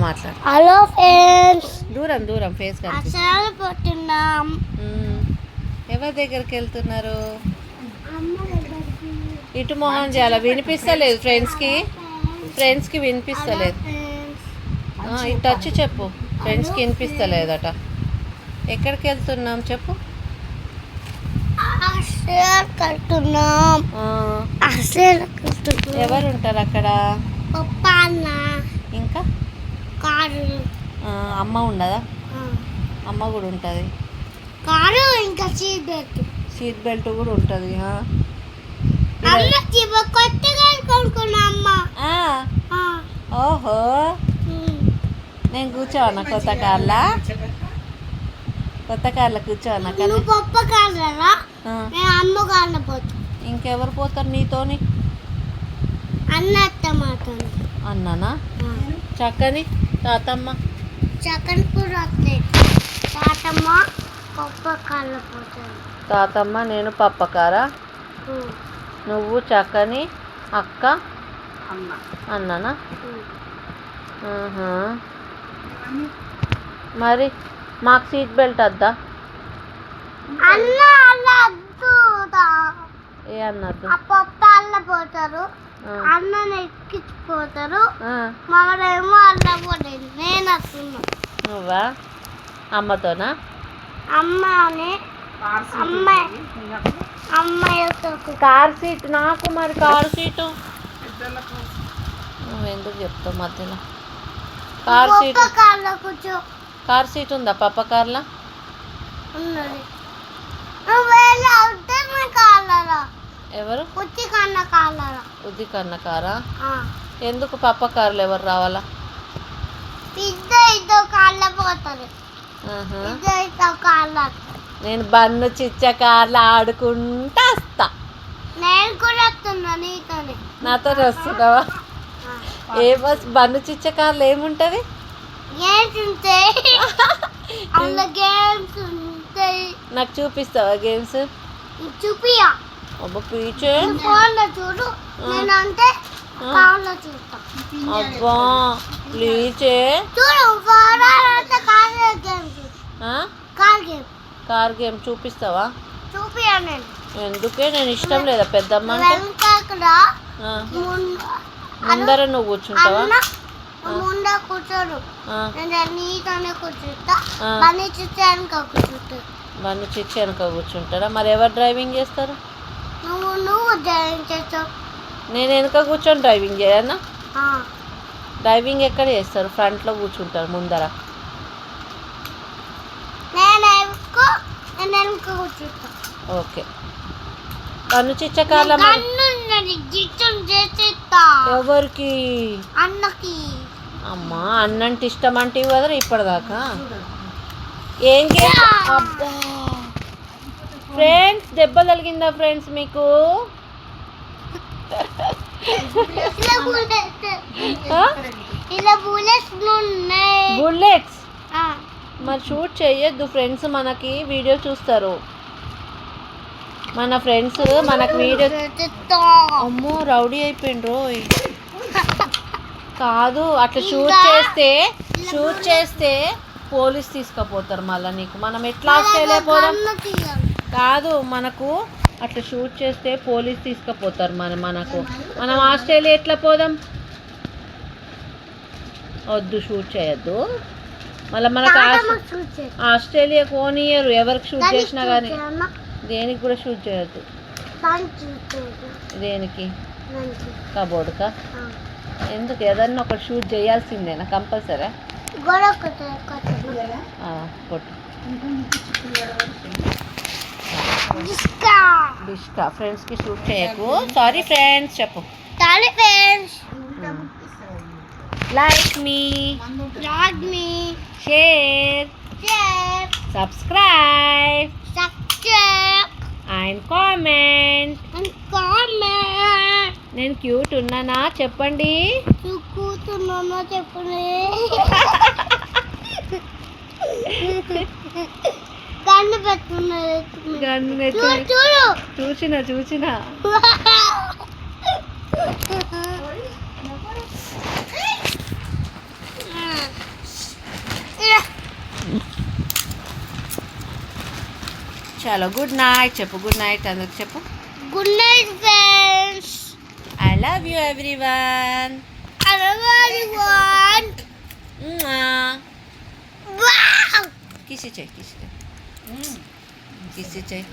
మాట్లాడు. Hello friends. దూరం దూరం ఫేస్ పోతున్నాం. ఎవరి దగ్గరికి వెళ్తున్నారు? ఇటు మొహం చేయాలి. వినిపిస్తలేదు ఫ్రెండ్స్కి వినిపిస్తలేదు. ఇటు వచ్చి చెప్పు. ఫ్రెండ్స్కి వినిపిస్తలేదట. ఎక్కడికి వెళ్తున్నాం చెప్పు. ఎవరు ఉంటారు అక్కడ? ఇంకా అమ్మ ఉండదా? అమ్మ కూడా ఉంటుంది. ఇంకా సీట్ బెల్ట్ కూడా ఉంటుంది. ఓహో, నేను కూర్చోవన్నా కొత్త కార్లో కూర్చోవన్నా కానీ ఇంకెవరు పోతారు నీతోని? అన్ననా? చక్కని తాతమ్మ తాతమ్మ నేను పప్పకారా? నువ్వు చక్కని అక్క అన్ననా? మరి మాకు సీట్ బెల్ట్ వద్దా? ఏ అన్నద్దు? పోతారు అన్నని ఎక్కించిపోతారు. మమ్మల్నేమో అల్ల పోలేదు. నేను వస్తున్నా. నువ్వా? అమ్మతోనా? అమ్మాయి కార్ సీట్ నాకు. మరి కార్ సీటు నువ్వు ఎందుకు చెప్తావు మధ్యలో? కార్ సీట్ ఉందా పప్ప కార్లో? ఎవరు? ఉద్ది కన్న కారా? ఎందుకు పప్ప కార్లో ఎవరు రావాలా? నేను బన్ను చిచ్చ కార్లో ఆడుకుంటా వస్తా. నేను కూడా వస్తున్నా నీతోనే. నాతో వస్తున్నావా? ఏ బస్ బన్ను చిచ్చ కార్లో ఏముంటది? నాకు చూపిస్తావా గేమ్స్? చూపియా. పీచే చూడు. నేనంటే అబ్బా ప్లీజే కార్ గేమ్ చూపిస్తావా? చూపియా. నేను ఎందుకే? నేను ఇష్టం లేదా పెద్దమ్మ అంటే? ముందర నువ్వు కూర్చుంటావా? ముందు కూర్చోడు. నీతోనే కూర్చుంటా. బన్నీ చిచ్చ వెనక కూర్చుంటారా? మరి ఎవరు డ్రైవింగ్ చేస్తారు? నువ్వు డ్రైవింగ్ చేస్తావు. నేను వెనక కూర్చొని డ్రైవింగ్ చేయనా? డ్రైవింగ్ ఎక్కడ చేస్తారు? ఫ్రంట్లో కూర్చుంటారు ముందర. ఓకే. బన్ను చిచ్చ కార్లో ఎవరికి? అన్నకి. అమ్మా అన్నంటే ఇష్టం అంటే కదా ఇప్పటిదాకా. ఏం అబ్బా ఫ్రెండ్స్, దెబ్బ తగిలిందా ఫ్రెండ్స్ మీకు? బుల్లెట్స్ మరి షూట్ చేయొద్దు ఫ్రెండ్స్. మనకి వీడియో చూస్తారు మన ఫ్రెండ్స్. మనకు వీడియో. అమ్మో రౌడీ అయిపోయిండ్రు. కాదు, అట్లా షూట్ చేస్తే పోలీస్ తీసుకుపోతారు మళ్ళీ నీకు. మనం ఎట్లా ఆస్ట్రేలియా పోదాం? కాదు, మనకు అట్లా షూట్ చేస్తే పోలీస్ తీసుకుపోతారు. మనం ఆస్ట్రేలియా ఎట్లా పోదాం? వద్దు, షూట్ చేయొద్దు. మళ్ళీ మనకు ఆస్ట్రేలియా పోనీయరు ఎవరికి షూట్ చేసినా కానీ. దేనికి కూడా షూట్ చేయొద్దు. దేనికి? కబోర్డ్కా? ఎందుకు? ఏదన్నా ఒకటి షూట్ చేయాల్సిందేనా కంపల్సరీ? కొట్టు. డిస్కా ఫ్రెండ్స్కి షూట్ చేయకు. సారీ ఫ్రెండ్స్ చెప్పు. Like me, share, subscribe and comment. నేను క్యూట్ ఉన్నానా చెప్పండి. గన్ను పెట్టుకున్నది. చూసిన చలో గుడ్ నైట్ చెప్పు, గుడ్ నైట్ అందరికి చెప్పు. Good night friends. I love you everyone. I love everyone. Wow. కిసి చేయి, కిసి చేయి, కిసి చేయి.